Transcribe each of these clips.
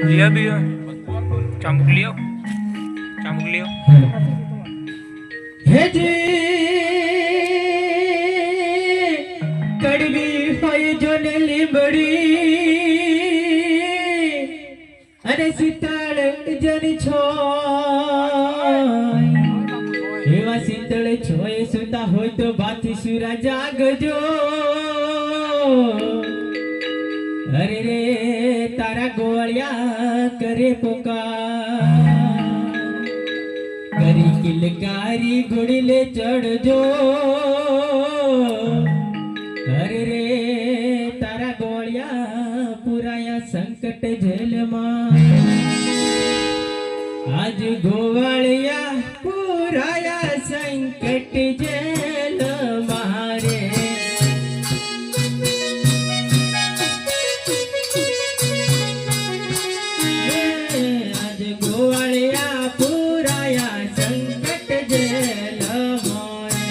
लिया भी है चामुक लियो हे जी कड़वी होई जो ने લીમડી અને શીતળ જન છોય એવા શીતળ છોય સુતા હોય તો બાથી સુરા જાગજો અરે રે તારા ગોળિયા કરે પોકાર કરી કિલકારી ઘોડીલે ચડજો અરે રે તારા ગોળિયા પુરાયા સંકટ જેલમાં આજ ગોવાળિયા પુરાયા સંકટ જેલ મારે આજ ગોવાળિયા પુરાયા સંકટ જેલ મારે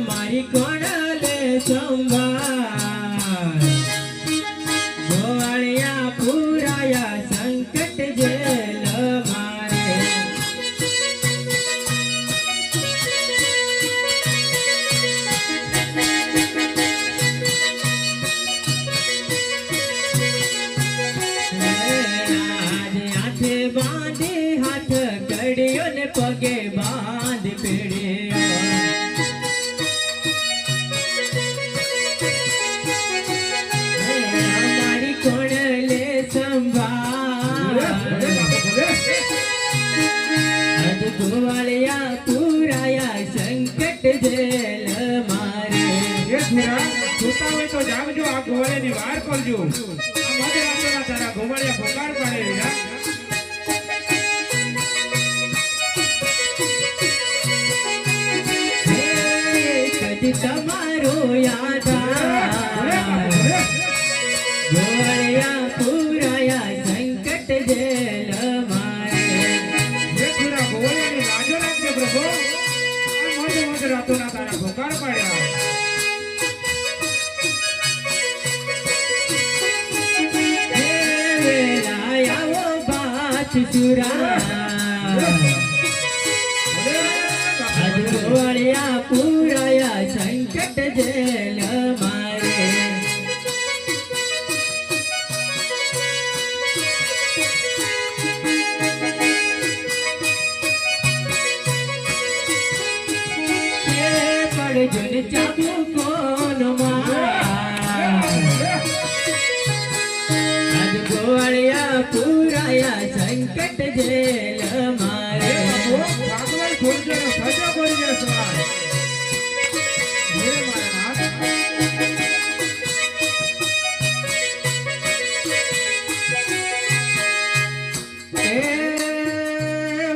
મારી કોણલે સંભાળ ગોવાળિયા પુરાયા સંકટ જેલ મારે આજે હાથે બાંધે હાથ કડિયો ને પગે બાંધ પેડ્યો મારી કોણલે સંભાળ આજ ગોવાળિયા પુરાયા સંકટ જેલ મારે જોતા હોય તો જાગજો આ ગોવાળિયાની વાર કરજો આ મધરાત્રના તારા ગોવાળિયા પગાર પાડે રા કદી તમારો યાદ આવે ગોવાળિયા પુરાયા સંકટ જેલ મારે થોડા ગોવાળિયાની લાજો રાખજે પ્રભુ આ મધરાત્રના તારા પગાર પાડ્યા વેલાયાઓ બાચ સુરા આજ ગોવાળિયા પુરાયા સંકટ જેલ મારે પડજો ને ચાબુ કોણ આજ ગોવાળિયા પુરાયા સંકટ જેલ મારે ભાગવાન છોડજો ને સજા કરી દે સવાલ હે મારા નાથ એ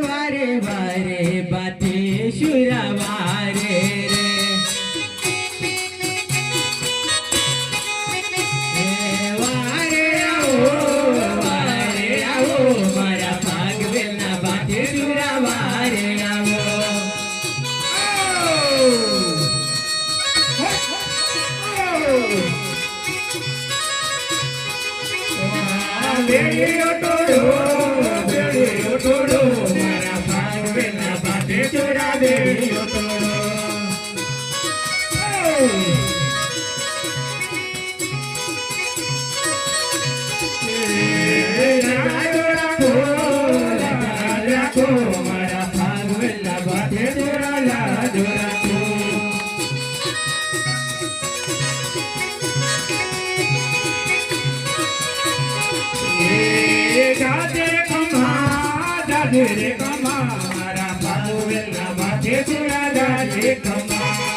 વારે વારે બાતે શુરા વારે રે એ વારે આવો મારા ભાગવેલના બાતે શુરા વારે આવો બેડીઓ ટોડો મારા ભાગવેલના બાતે ચોરા બેડીઓ ટોડો રાખો મારા ભાગવેલના બાતે ચોરા લાજો રાખો દાદે રે કમા મારા ભાગવેલના બાતે ચોરા દાદે કમા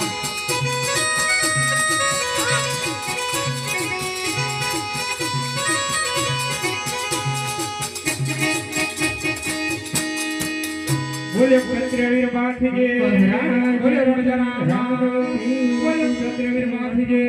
બોલ્યો ક્ષત્રિયવીર માથીજે, બોલ્યો રણજના રામ, બોલ્યો ક્ષત્રિયવીર માથીજે.